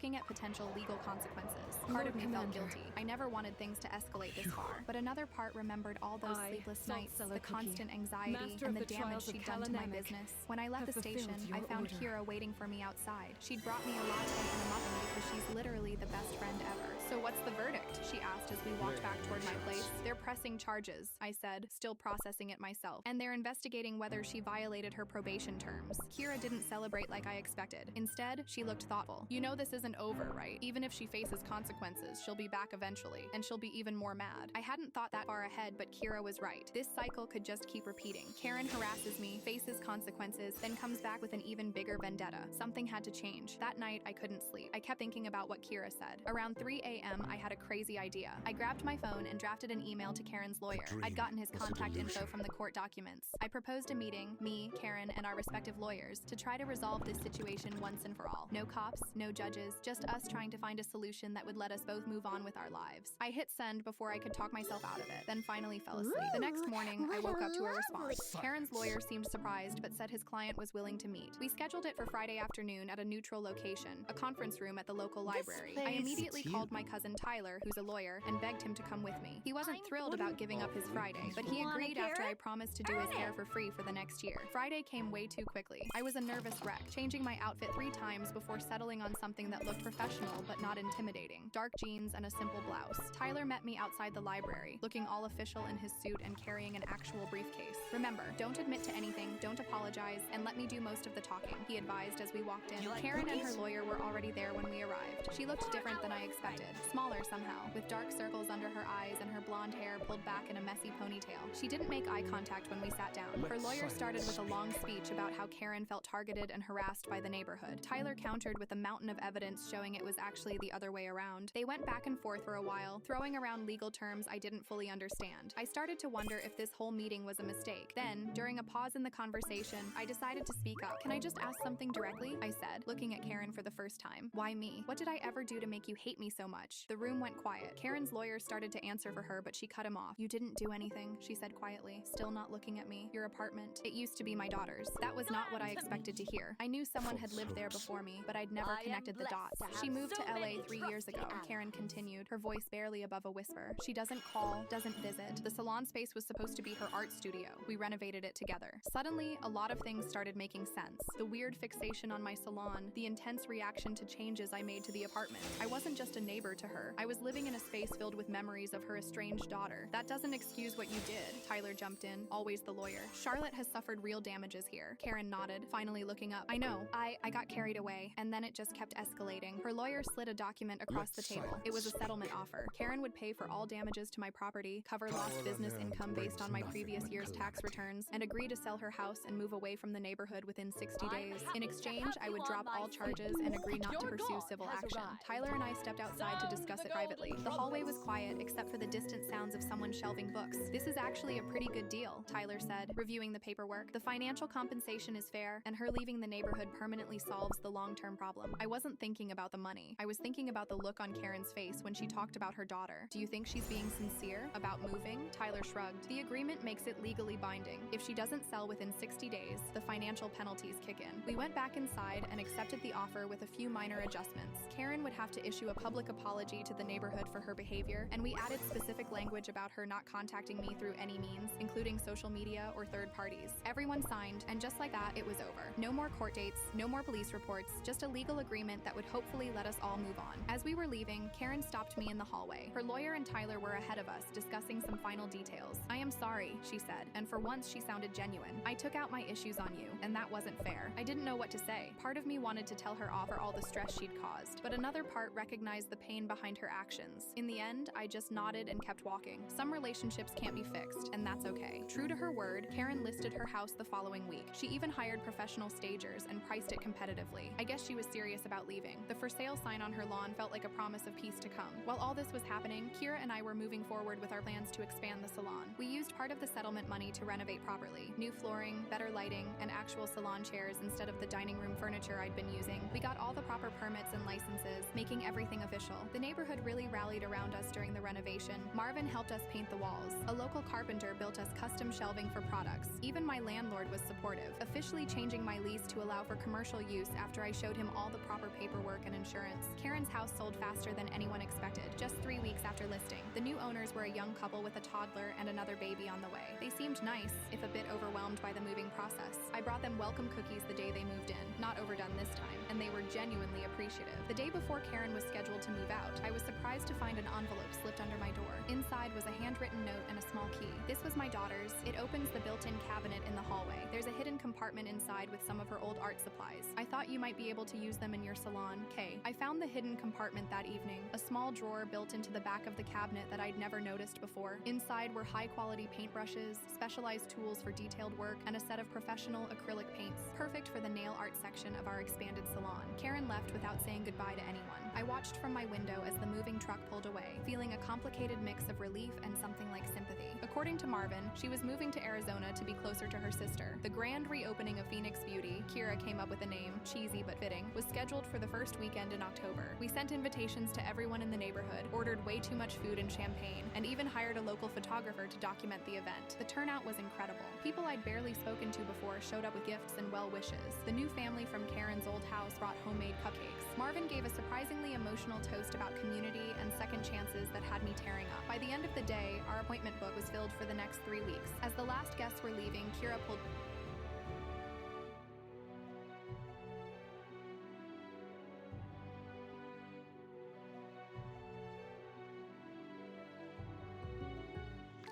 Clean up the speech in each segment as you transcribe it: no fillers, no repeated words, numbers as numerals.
looking at potential legal consequences. Part of me felt guilty. I never wanted things to escalate this far. But another part remembered all those sleepless nights, the constant anxiety, and the damage she'd done to my business. When I left the station, I found Kira waiting for me outside. She'd brought me a latte and a muffin because she's literally the best friend ever. "So what's the verdict?" she asked as we walked back toward my place. "They're pressing charges," I said, still processing it myself. "And they're investigating whether she violated her probation terms." Kira didn't celebrate like I expected. Instead, she looked thoughtful. "You know this isn't over, right? Even if she faces consequences, she'll be back eventually, and she'll be even more mad." I hadn't thought that far ahead, but Kira was right. This cycle could just keep repeating. Karen harasses me, faces consequences, then comes back with an even bigger vendetta. Something had to change. That night, I couldn't sleep. I kept thinking about what Kira said. Around 3 a.m., I had a crazy idea. I grabbed my phone and drafted an email to Karen's lawyer. I'd gotten his contact info from the court documents. I proposed a meeting, me, Karen, and our respective lawyers, to try to resolve this situation once and for all. No cops, no judges, just us trying to find a solution that would let us both move on with our lives. I hit send before I could talk myself out of it, then finally fell asleep. The next morning, I woke up to a response. Karen's lawyer seemed surprised, but said his client was willing to meet. We scheduled it for Friday afternoon at a neutral location, a conference room at the local library. I immediately called my cousin Tyler, who's a lawyer, and begged him to come with me. He wasn't thrilled about giving up his Friday, but he agreed after I promised to do his hair for free for the next year. Friday came way too quickly. I was a nervous wreck, changing my outfit 3 times before settling on something that looked professional but not intimidating. Dark jeans and a simple blouse. Tyler met me outside the library, looking all official in his suit and carrying an actual briefcase. "Remember, don't admit to anything, don't apologize, and let me do most of the talking," he advised as we walked in. Karen and her lawyer were already there when we arrived. She looked different than I expected, smaller somehow, with dark circles under her eyes and her blonde hair pulled back in a messy ponytail. She didn't make eye contact when we sat down. Her lawyer started with a long speech about how Karen felt targeted and harassed by the neighborhood. Tyler countered with a mountain of evidence showing it was actually the other way around. They went back and forth for a while, throwing around legal terms I didn't fully understand. I started to wonder if this whole meeting was a mistake. Then, during a pause in the conversation, I decided to speak up. "Can I just ask something directly?" I said, looking at Karen for the first time. "Why me? What did I ever do to make you hate me so much?" The room went quiet. Karen's lawyer started to answer for her, but she cut him off. "You didn't do anything," she said quietly, still not looking at me. "Your apartment. It used to be my daughter's." That was not what I expected to hear. I knew someone had lived there before me, but I'd never connected the dots. "She moved to LA 3 years ago," Karen continued, her voice barely above a whisper. "She doesn't call, doesn't visit. The salon space was supposed to be her art studio. We renovated it together." Suddenly, a lot of things started making sense. The weird fixation on my salon, the intense reaction to changes I made to the apartment. I wasn't just a neighbor to her. I was living in a space filled with memories of her estranged daughter. "That doesn't excuse what you did," Tyler jumped in, always the lawyer. "Charlotte has suffered real damages here." Karen nodded, finally looking up. "I know. I got carried away, and then it just kept escalating." Her lawyer slid a document across the table. It was a settlement offer. Karen would pay for all damages to my property, cover lost business income based on my previous year's tax returns, and agree to sell her house and move away from the neighborhood within 60 days. In exchange, I would drop all charges and agree not to pursue civil action. Tyler and I stepped outside to discuss it privately. The hallway was quiet, except for the distant sounds of someone shelving books. "This is actually a pretty good deal," Tyler said, reviewing the paperwork. "The financial compensation is fair, and her leaving the neighborhood permanently solves the long-term problem." I wasn't thinking about the money. I was thinking about the look on Karen's face when she talked about her daughter. "Do you think she's being sincere about moving?" Tyler shrugged. "The agreement makes it legally binding. If she doesn't sell within 60 days, the financial penalties kick in." We went back inside and accepted the offer with a few minor adjustments. Karen would have to issue a public apology to the neighborhood for her behavior, and we added specific language about her not contacting me through any means, including social media or third parties. Everyone signed, and just like that, it was over. No more court dates, no more police reports, just a legal agreement that would hopefully let us all move on. As we were leaving, Karen stopped me in the hallway. Her lawyer and Tyler were ahead of us, discussing some final details. "I am sorry," she said, and for once she sounded genuine. "I took out my issues on you, and that wasn't fair." I didn't know what to say. Part of me wanted to tell her off for all the stress she'd caused, but another part recognized the pain behind her actions. In the end, I just nodded and kept walking. Some relationships can't be fixed, and that's okay. True to her word, Karen listed her house the following week. She even hired professional stagers and priced it competitively. I guess she was serious about leaving. The for sale sign on her lawn felt like a promise of peace to come. While all this was happening, Kira and I were moving forward with our plans to expand the salon. We used part of the settlement money to renovate properly. New flooring, better lighting, and actual salon chairs instead of the dining room furniture I'd been using. We got all the proper permits and licenses, making everything official. The neighborhood really rallied around us during the renovation. Marvin helped us paint the walls. A local carpenter built us custom shelving for products. Even my landlord was supportive, officially changing my lease to allow for commercial use after I showed him all the proper paperwork and insurance. Karen's house sold faster than anyone expected, just 3 weeks after listing. The new owners were a young couple with a toddler and another baby on the way. They seemed nice, if a bit overwhelmed by the moving process. I brought them welcome cookies the day they moved in, not overdone this time, and they were genuinely appreciative. The day before Karen was scheduled to move out, I was surprised to find an envelope slipped under my door. Inside was a handwritten note and a small key. This was my daughter's. It opens the built-in cabinet in the hallway. There's a hidden compartment inside with some of her old art supplies. I thought you might be able to use them in your salon, Kay. I found the hidden compartment that evening, a small drawer built into the back of the cabinet that I'd never noticed before. Inside were high-quality paintbrushes, specialized tools for detailed work, and a set of professional acrylic paints, perfect for the nail art section of our expanded salon. Karen left without saying goodbye to anyone. I watched from my window as the moving truck pulled away, feeling a complicated mix of relief and something like sympathy. According to Marvin, she was moving to Arizona to be closer to her sister. The grand reopening of Phoenix Beauty, Kira came up with a name, cheesy but fitting, was scheduled for the first weekend in October. We sent invitations to everyone in the neighborhood, ordered way too much food and champagne, and even hired a local photographer to document the event. The turnout was incredible. People I'd barely spoken to before showed up with gifts and well wishes. The new family from Karen's old house brought homemade cupcakes. Marvin gave a surprisingly emotional toast about community and second chances that had me tearing up. By the end of the day, our appointment book was filled for the next 3 weeks. As the last guests were leaving, Kira pulled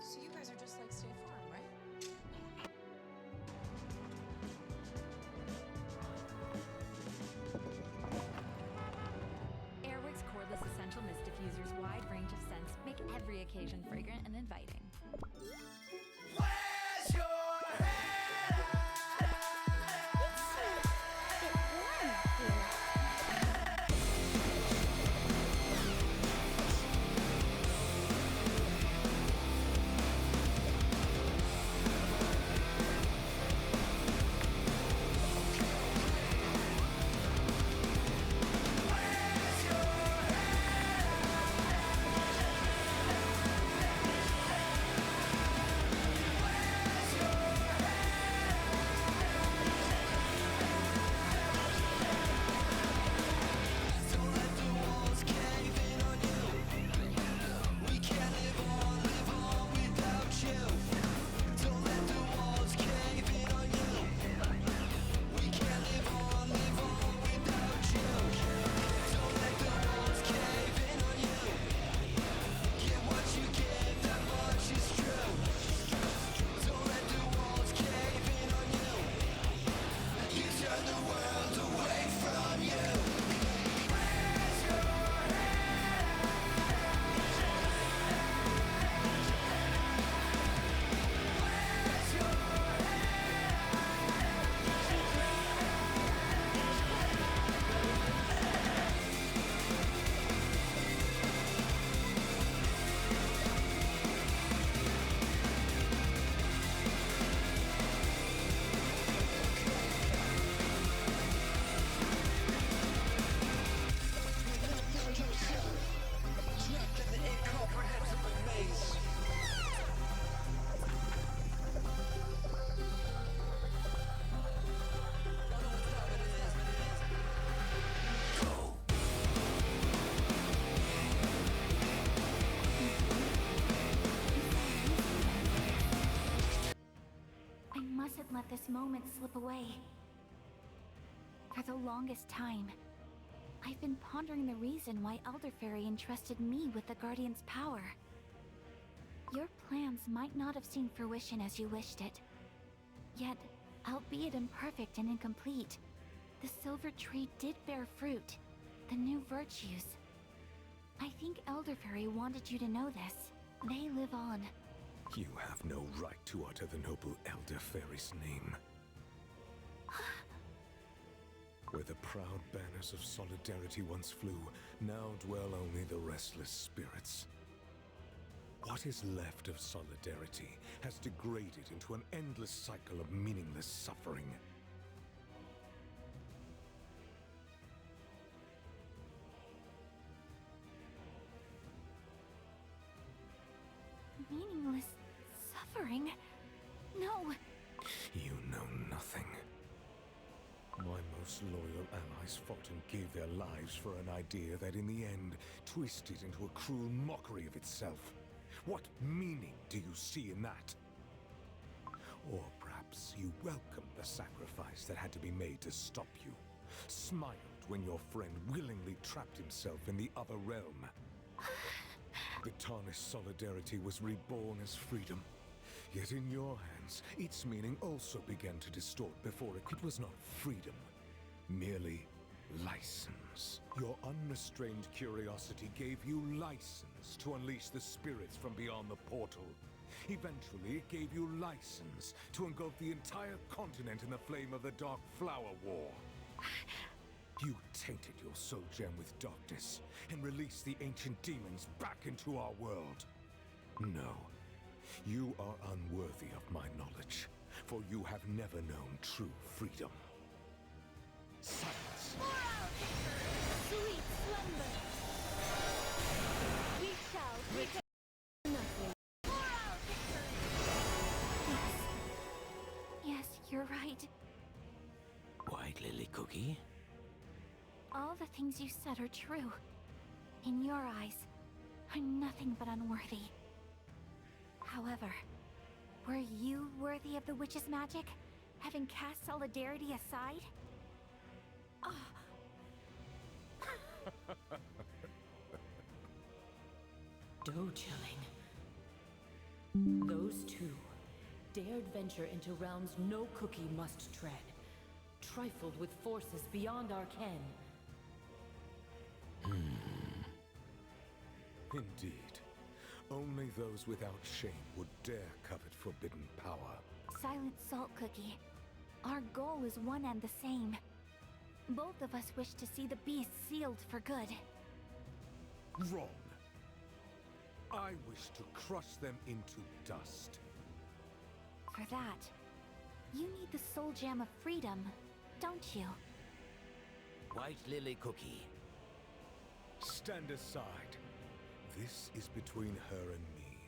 So you guys are just like State Farm, right? Airwick's cordless essential mist diffuser's wide range of scents make every occasion fragrant and inviting. Where's your head Let this moment slip away. For the longest time, I've been pondering the reason why Elder Fairy entrusted me with the Guardian's power. Your plans might not have seen fruition as you wished it. Yet, albeit imperfect and incomplete, the Silver Tree did bear fruit, the new virtues. I think Elder Fairy wanted you to know this. They live on. You have no right to utter the noble Elder Fairy's name. Where the proud banners of solidarity once flew, now dwell only the restless spirits. What is left of solidarity has degraded into an endless cycle of meaningless suffering. suffering. No. You know nothing. My most loyal allies fought and gave their lives for an idea that in the end twisted into a cruel mockery of itself. What meaning do you see in that? Or perhaps you welcomed the sacrifice that had to be made to stop you, smiled when your friend willingly trapped himself in the other realm. The tarnished solidarity was reborn as freedom. Yet in your hands, its meaning also began to distort before it was not freedom, merely license. Your unrestrained curiosity gave you license to unleash the spirits from beyond the portal. Eventually, it gave you license to engulf the entire continent in the flame of the Dark Flower War. You tainted your soul gem with darkness and released the ancient demons back into our world. No. You are unworthy of my knowledge, for you have never known true freedom. Silence! Sweet slumber! We shall reach nothing. Yes, you're right. White Lily Cookie? All the things you said are true. In your eyes, I'm nothing but unworthy. However, were you worthy of the witch's magic, having cast solidarity aside? Doe-chilling. Those two dared venture into realms no cookie must tread, trifled with forces beyond our ken. Indeed. Only those without shame would dare covet forbidden power. Silent Salt Cookie, our goal is one and the same. Both of us wish to see the beast sealed for good. Wrong. I wish to crush them into dust. For that, you need the soul gem of freedom, don't you? White Lily Cookie. Stand aside. This is between her and me.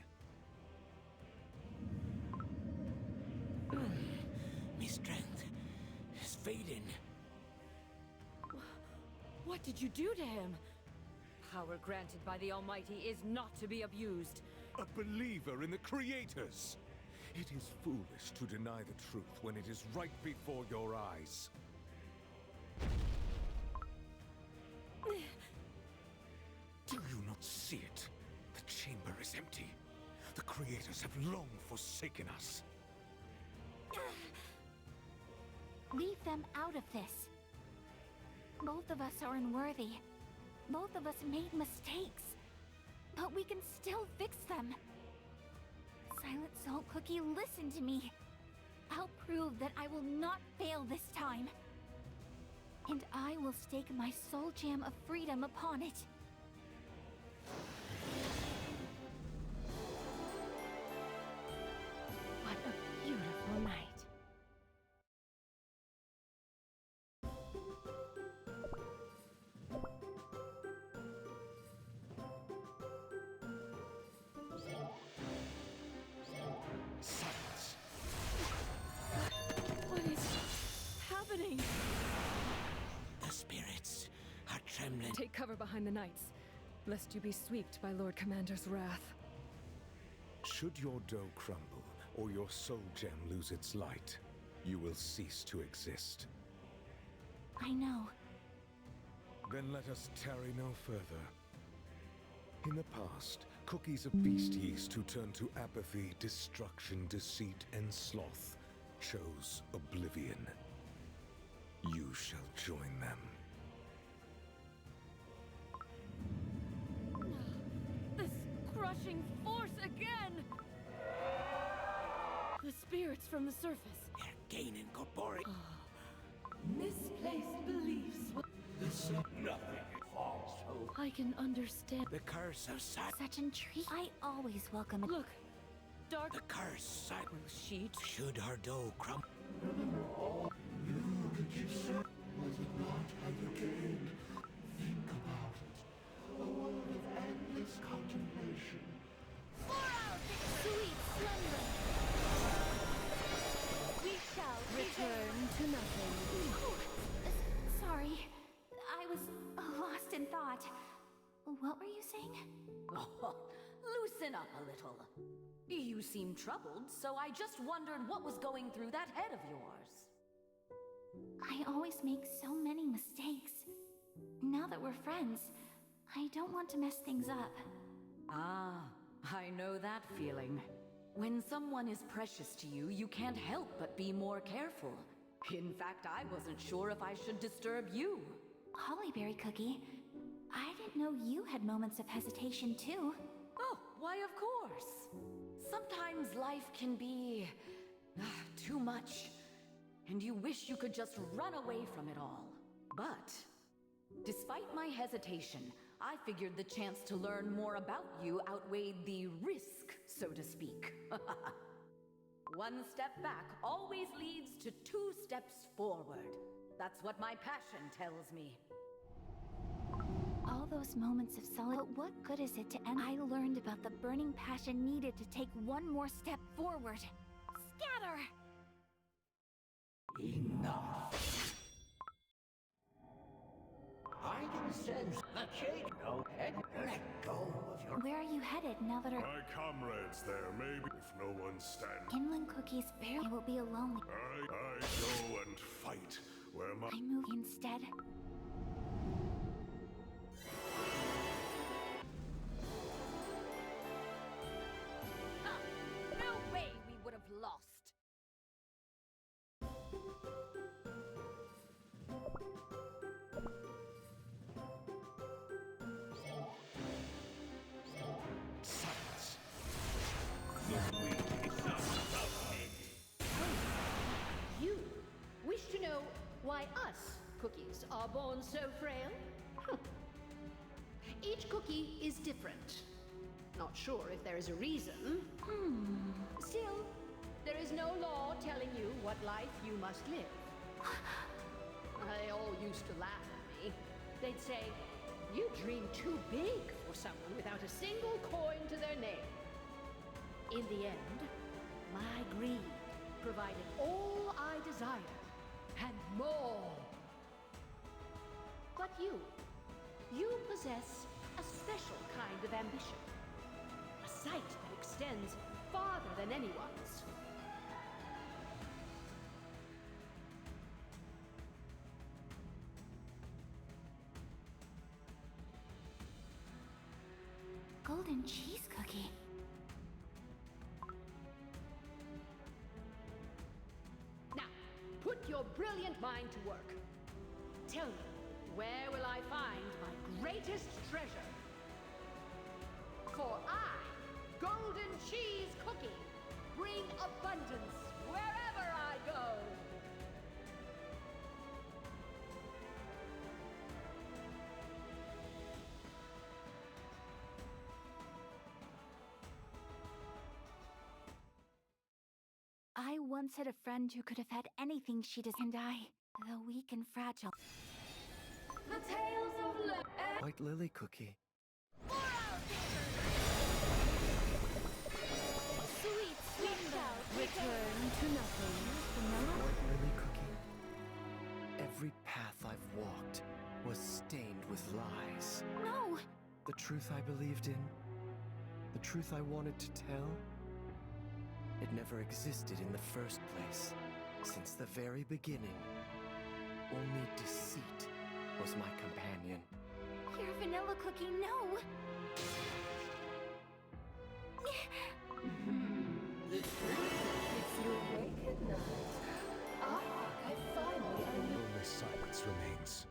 My strength is fading. What did you do to him? Power granted by the Almighty is not to be abused. A believer in the creators. It is foolish to deny the truth when it is right before your eyes. Do you not see it? The chamber is empty. The creators have long forsaken us. Leave them out of this. Both of us are unworthy. Both of us made mistakes. But we can still fix them. Silent Salt Cookie, listen to me. I'll prove that I will not fail this time. And I will stake my soul gem of freedom upon it. What a beautiful night. Silence! What is happening? The spirits are trembling. Take cover behind the knights, lest you be swept by Lord Commander's wrath. Should your dough crumble, or your soul gem lose its light, you will cease to exist. I know. Then let us tarry no further. In the past, cookies of beast yeast who turned to apathy, destruction, deceit, and sloth chose oblivion. You shall join them. This crushing force again! The spirits from the surface. They're gaining corporeal. Misplaced beliefs. Nothing falls. I can understand. The curse of sight. Such intrigue. I always welcome it. Look, dark The curse sight. will sheet. Should her dough crumble. Sweet slumber! What were you saying? Oh, loosen up a little. You seem troubled, so I just wondered what was going through that head of yours. I always make so many mistakes. Now that we're friends, I don't want to mess things up. Ah, I know that feeling. When someone is precious to you, you can't help but be more careful. In fact, I wasn't sure if I should disturb you. Hollyberry Cookie, I didn't know you had moments of hesitation too. Oh, why of course. Sometimes life can be too much, and you wish you could just run away from it all. But despite my hesitation, I figured the chance to learn more about you outweighed the risk, so to speak. One step back always leads to 2 steps forward. That's what my passion tells me. All those moments of solitude, but what good is it to end? I learned about the burning passion needed to take one more step forward. Scatter! Enough. I can sense the change. No head. Let go of your... Where are you headed now that our My comrades there, maybe if no one stands. inland cookies barely will be alone? I go and fight where my... I move instead. No way we would have lost. Silence. The weak of me. You wish to know why us cookies are born so frail? Each cookie is different. Not sure if there is a reason. Still, there is no law telling you what life you must live. They all used to laugh at me. They'd say, "You dream too big for someone without a single coin to their name." In the end, my greed provided all I desired, and more. But you possess a special kind of ambition. A sight that extends farther than anyone's. Golden cheese cookie. Now, put your brilliant mind to work. Tell me, where will I find my greatest treasure? For I, Golden Cheese Cookie, bring abundance wherever I go. I once had a friend who could have had anything she does, and I, though weak and fragile. The tales of White Lily Cookie. Sweet slumber, return to nothing. White Lily Cookie. Every path I've walked was stained with lies. No! The truth I believed in, the truth I wanted to tell, it never existed in the first place. Since the very beginning, only deceit was my companion. Your vanilla cookie, no! It's your naked night. I finally Only silence remains.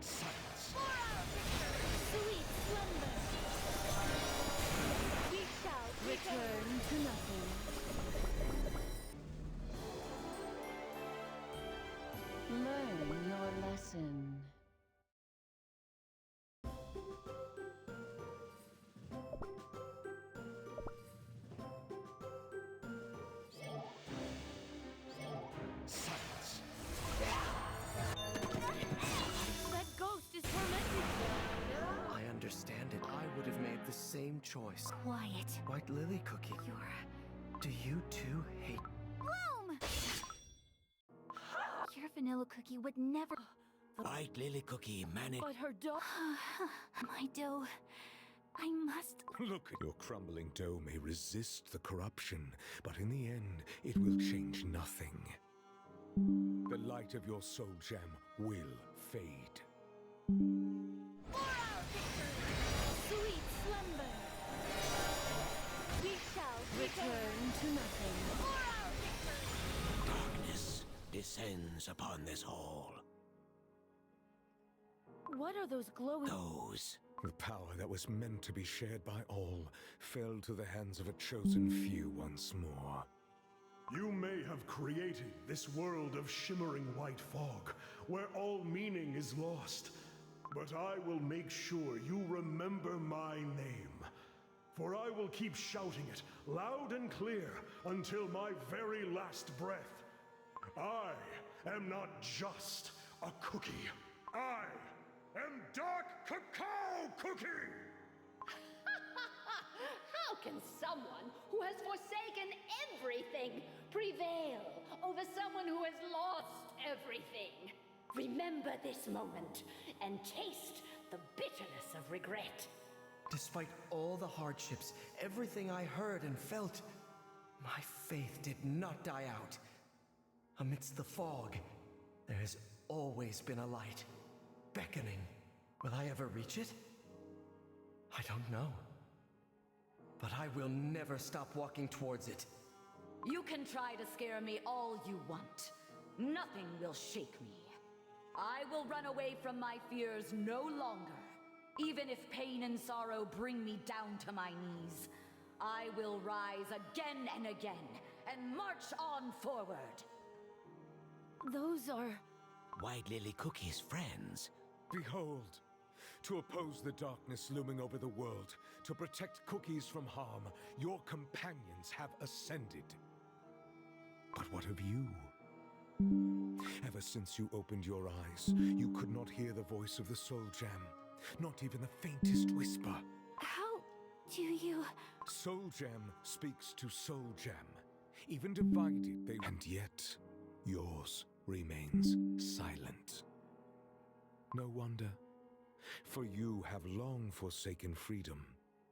Silence. Sweet slumber! We shall return to nothing. Learn your lesson. Silence. That ghost is tormenting me. I understand it. I would have made the same choice. Quiet. White Lily Cookie. Do you too hate... Bloom! Your vanilla cookie would never... White Lily Cookie managed... But her dough... My dough... I must... Look, your crumbling dough may resist the corruption, but in the end, it will change nothing. The light of your soul gem will fade. For our victory! Sweet slumber! We shall Return to nothing. For our victory! Darkness descends upon this hall. What are those glowing... Those. The power that was meant to be shared by all fell to the hands of a chosen few once more. You may have created this world of shimmering white fog, where all meaning is lost. But I will make sure you remember my name. For I will keep shouting it, loud and clear, until my very last breath. I am not just a cookie. I am Dark Cacao Cookie! How can someone who has forsaken everything prevail over someone who has lost everything? Remember this moment and taste the bitterness of regret. Despite all the hardships, everything I heard and felt, my faith did not die out. Amidst the fog, there has always been a light, beckoning. Will I ever reach it? I don't know. But I will never stop walking towards it. You can try to scare me all you want. Nothing will shake me. I will run away from my fears no longer. Even if pain and sorrow bring me down to my knees, I will rise again and again and march on forward. Those are... White Lily Cookie's friends. Behold, to oppose the darkness looming over the world, to protect cookies from harm, your companions have ascended. But what of you? Ever since you opened your eyes, you could not hear the voice of the Soul Gem, not even the faintest whisper. How do you... Soul Gem speaks to Soul Gem. Even divided, they... And yet, yours remains silent. No wonder, for you have long forsaken freedom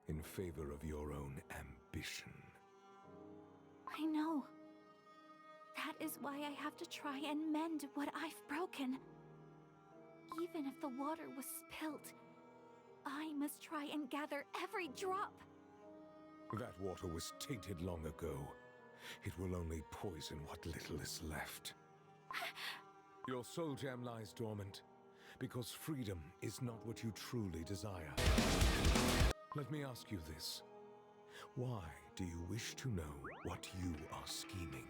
in favor of your own ambition. I know. That is why I have to try and mend what I've broken. Even if the water was spilt, I must try and gather every drop. That water was tainted long ago. It will only poison what little is left. Your soul gem lies dormant, because freedom is not what you truly desire. Let me ask you this. Why do you wish to know what you are scheming?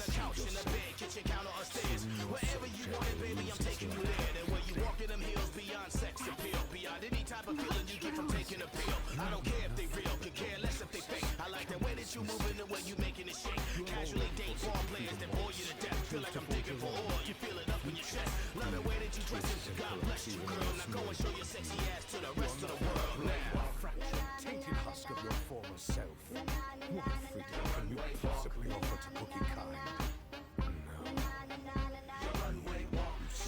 the couch, in the bed, kitchen counter, or stairs. Wherever you want it, baby, I'm taking you there. And where you walk in them hills, beyond sex appeal, beyond any type of feeling you get from taking a pill. I don't care if they real, could care less if they fake. I like the way that you moving, the way you making it shake. Casually date ball players that bore you to death. Feel like I'm digging for oil, you feel it up in your chest. Love the way that you dress, God bless you, girl. Now go and show your sexy ass to the rest of the world now. Tainted husk of your former self. What freedom can you possibly offer to Cookie Kind?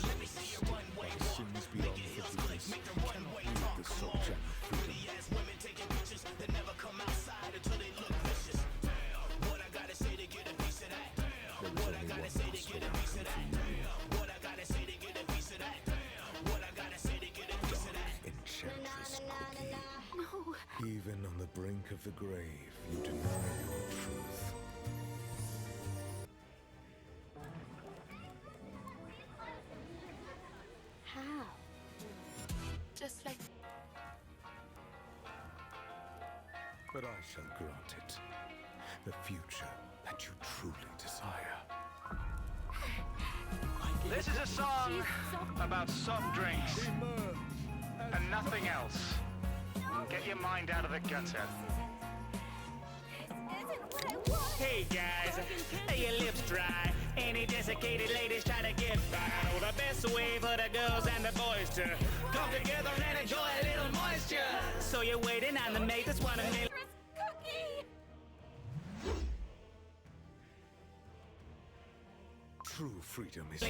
Let me see your runway walk. Sins beyond forgiveness. Make the runway talk. The Come on. subject of freedom. Pretty ass women taking pictures that never come outside until they look vicious. Damn, what I gotta say to get a piece of that? Damn, what I gotta say to get a piece of that? Damn, what I gotta say to get a piece of that? Damn, what I gotta say to get a piece of that? Enchantress Cookie. No. Even on the brink of the grave, you deny your truth. How? Just like But I shall grant it. The future that you truly desire. This is a song about soft drinks and nothing else. Get your mind out of the gutter. Hey guys, are your lips dry? Any desiccated ladies trying to get by? Oh, the best way for the girls and the boys to come together and enjoy a little moisture. So you're waiting on the mate that's one of me. True freedom is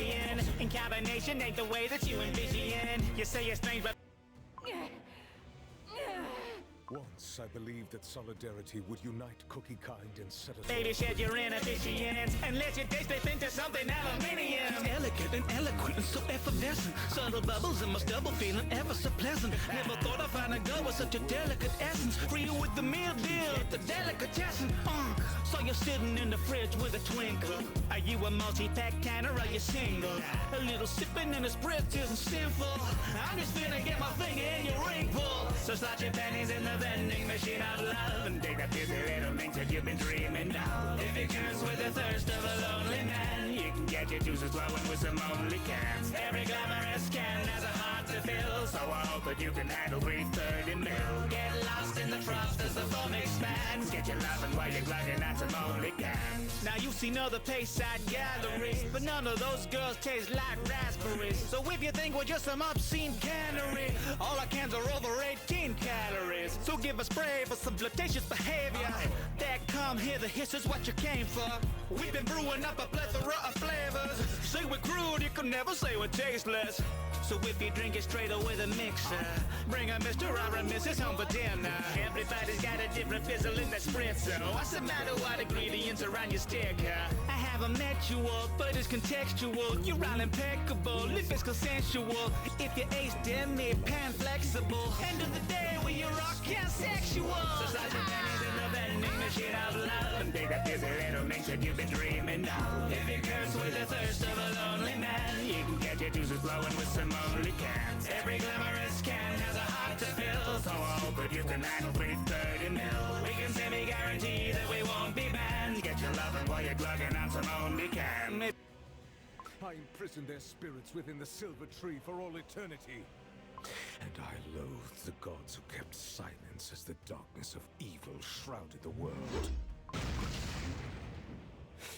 In combination ain't the way that you envision. You say you're strange, but Once I believed that solidarity would unite Cookie Kind and set us baby, shed your inhibitions and let your day slip into something aluminium. Elegant and eloquent and so effervescent. Subtle bubbles in my stubble feeling ever so pleasant. Never thought I'd find a girl with such a delicate essence. Free with the meal deal, the delicatessen. So you're sitting in the fridge with a twinkle. Are you a multi-pack kind or are you single? A little sipping in the spritz isn't sinful. I'm just finna get my finger in your ring pull. So slot your pennies in the vending machine of love and take the busy little things that you've been dreaming of. If it comes with the thirst of a lonely man, you can get your juices flowing with some only cans. Every glamorous can has a heart to fill, so I hope that you can handle 330 mil. Get lost in the frost as the foam expands. Get your loving while you're glugging at some only cans. Now you've seen other Payside galleries, but none of those girls taste like raspberries. So if you think we're just some obscene cannery, all our cans are over 18 calories. So give a spray for some flirtatious behavior. That come here, the hiss is what you came for. We've been brewing up a plethora of flavors. Say we're crude, you can never say we're tasteless. So if you drink it straight or with a mixer, bring a Mr. or a Mrs. home for dinner. Everybody's got a different fizzle in that spritzer. What's the matter what ingredients are on your sticker? I haven't met you all, but it's contextual. You're all impeccable, if it's consensual. If you're ace, then me pan flexible. End of the day, when you're rock and sexual. So slide your pennies in the vending machine of love and take that busy little mix that you've been dreaming of. If you curse with the thirst of a lonely man, you can get your juices flowing with some only cans. Every glamorous can has a heart to fill, so I hope that you can handle 330 mil. We can semi-guarantee that we won't be banned. Get your loving while you're glugging on some only can. I imprisoned their spirits within the silver tree for all eternity. And I loathe the gods who kept silence as the darkness of evil shrouded the world.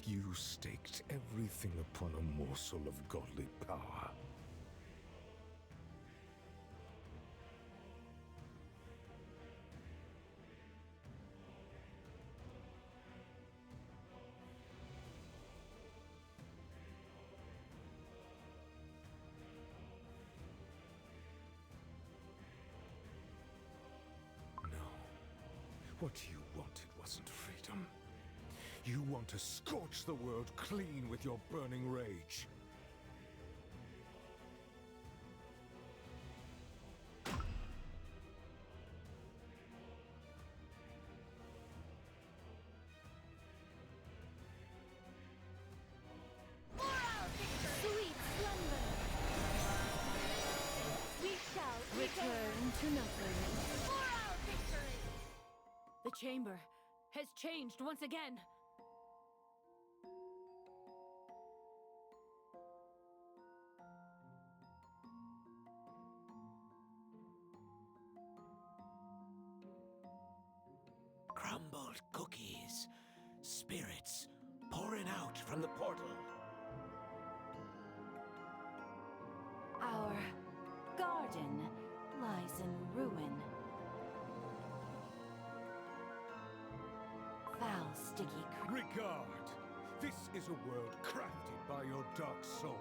You staked everything upon a morsel of godly power. What you wanted wasn't freedom. You want to scorch the world clean with your burning rage. Sweet slumber. We shall return to nothing. The chamber has changed once again. from the portal. Our garden lies in ruin. Foul, sticky Regard! This is a world crafted by your dark soul.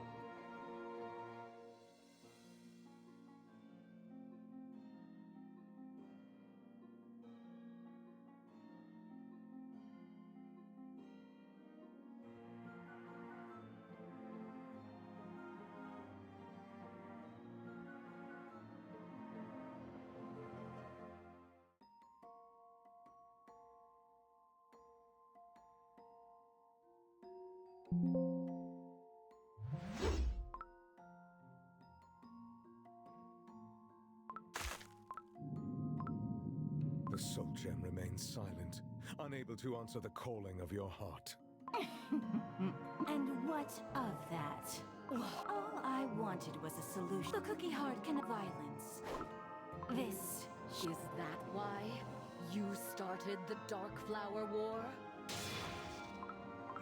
The soul gem remains silent, unable to answer the calling of your heart. And what of that? All I wanted was a solution. The cookie heart can violence. This is that why you started the Dark Flower War?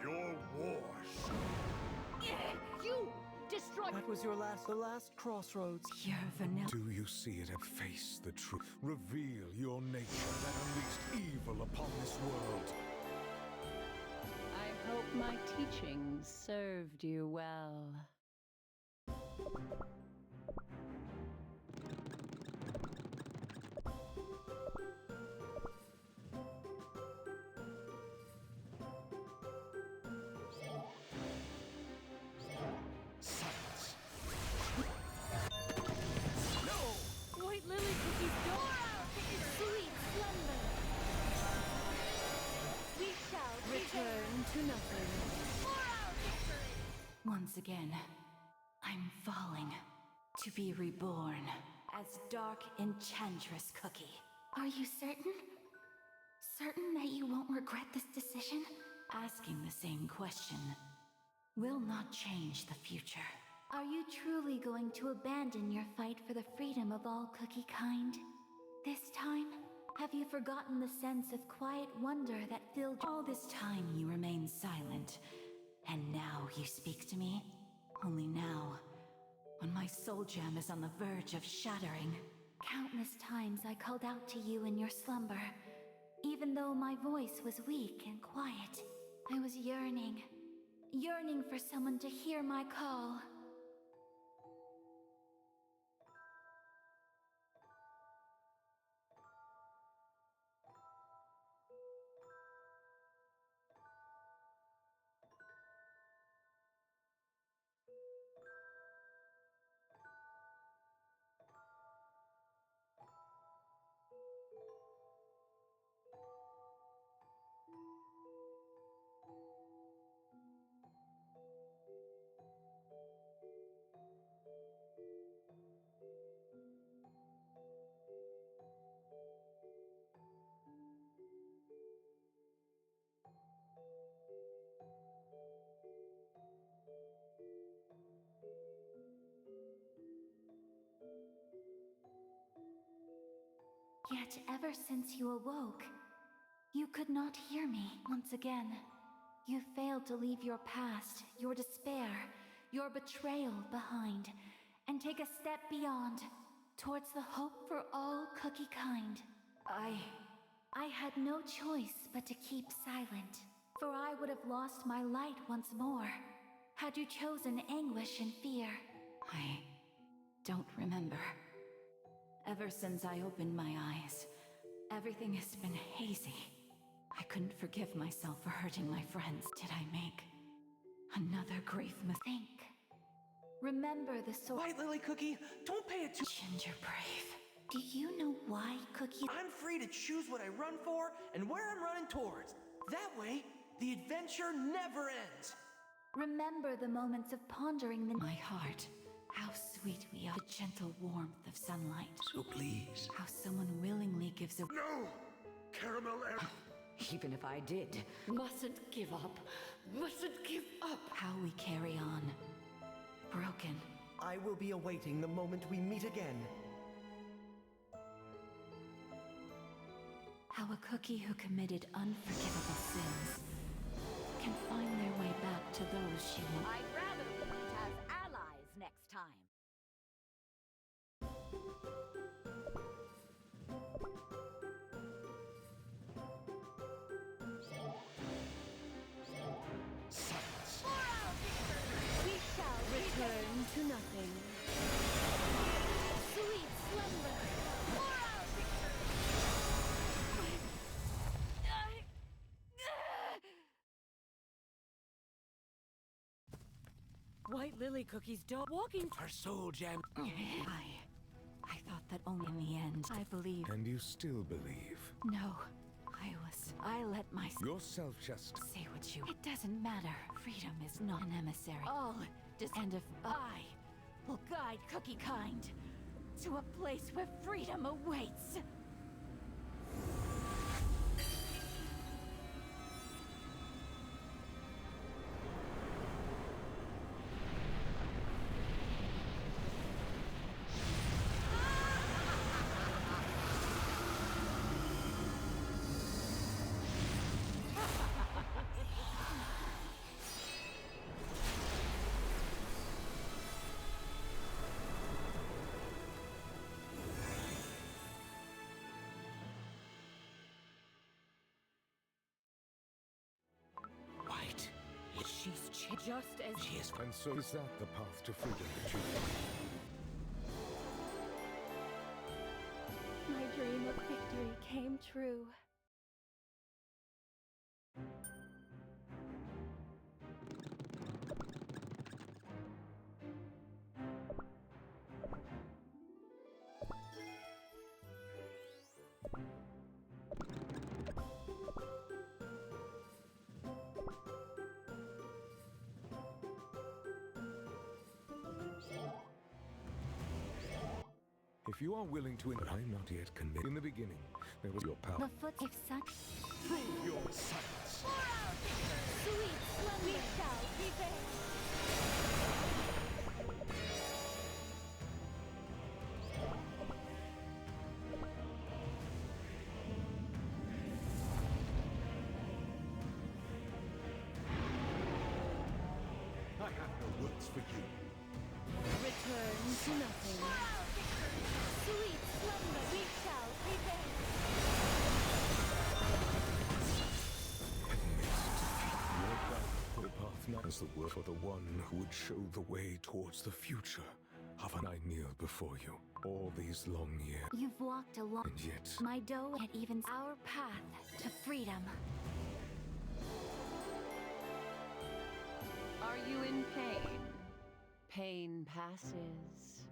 Your wars. You destroyed. That was the last crossroads. Your vanilla. Do you see it? Face the truth. Reveal your nature that unleashed evil upon this world. I hope my teachings served you well. Silence. No! White lily cookies go out! Sweet slumber! We shall return to nothing. For our victory! Once again, I'm falling to be reborn as Dark Enchantress Cookie. Are you certain? Certain that you won't regret this decision? Asking the same question will not change the future. Are you truly going to abandon your fight for the freedom of all cookie kind? This time, have you forgotten the sense of quiet wonder that filled all this time you remained silent? And now you speak to me? Only now, when my soul gem is on the verge of shattering. Countless times I called out to you in your slumber. Even though my voice was weak and quiet, I was yearning for someone to hear my call. Yet ever since you awoke, you could not hear me. Once again, you failed to leave your past, your despair, your betrayal behind, and take a step beyond, towards the hope for all cookie kind. I had no choice but to keep silent, for I would have lost my light once more, had you chosen anguish and fear. I don't remember. Ever since I opened my eyes, everything has been hazy. I couldn't forgive myself for hurting my friends. Did I make another grave mistake? Remember the sword. White Lily Cookie, don't pay it too. Ginger Brave. Do you know why Cookie? I'm free to choose what I run for and where I'm running towards. That way, the adventure never ends. Remember the moments of pondering my heart. How sweet we are. The gentle warmth of sunlight. So please. How someone willingly gives a... No! Caramel air. Even if I did, mustn't give up. Mustn't give up. How we carry on. Broken. I will be awaiting the moment we meet again. How a cookie who committed unforgivable sins can find their way back to those she wants. I'd rather we meet as allies next time. Silence. We shall return to nothing. Sweet slumber. For our victory. White lily cookies don't walking. Her soul gem. I thought that only in the end. I believe. And you still believe? No. I let myself. Yourself just. Say what you. It doesn't matter. Freedom is not an emissary. All. And if I will guide Cookie Kind to a place where freedom awaits. Just as she is. And so is that the path to freedom that you find? my dream of victory came true. If you are willing to, but I'm not yet convinced. In the beginning, there was your power. The foot if such. Prove your silence. For our victory. Sweet slumber. We shall prevail. I have no words for you. Return to nothing. For our victory. Sweet slumber. We shall prevail. Your path, the path now is the word for the one who would show the way towards the future. Haven't I kneeled before you all these long years? You've walked along. And yet, My dough and even our path to freedom. Are you in pain? Pain passes.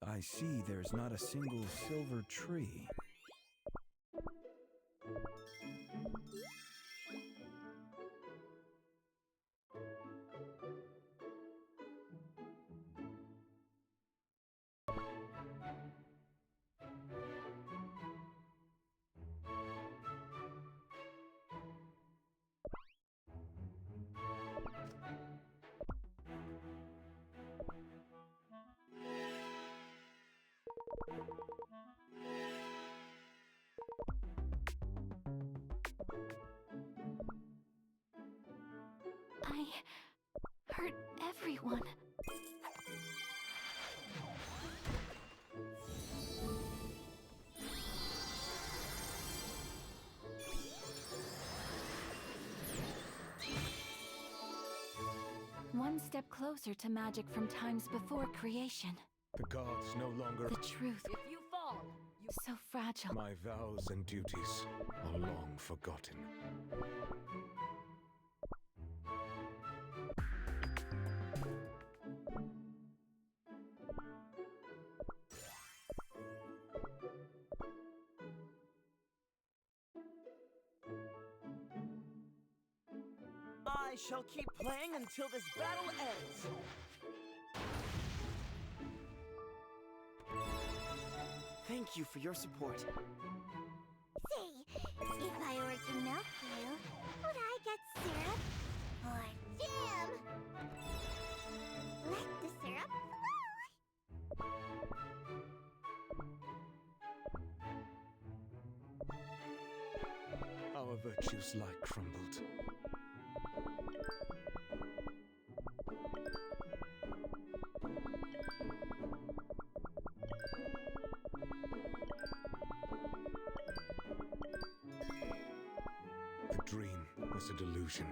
I see there's not a single silver tree. I hurt everyone. One step closer to magic from times before creation. the gods no longer. The truth. If you fall, you So fragile. My vows and duties are long forgotten. I shall keep playing until this battle ends. Thank you for your support. Say, if I were to milk you, would I get syrup or jam? Let the syrup flow. Our virtues lie crumbled. The dream was a delusion.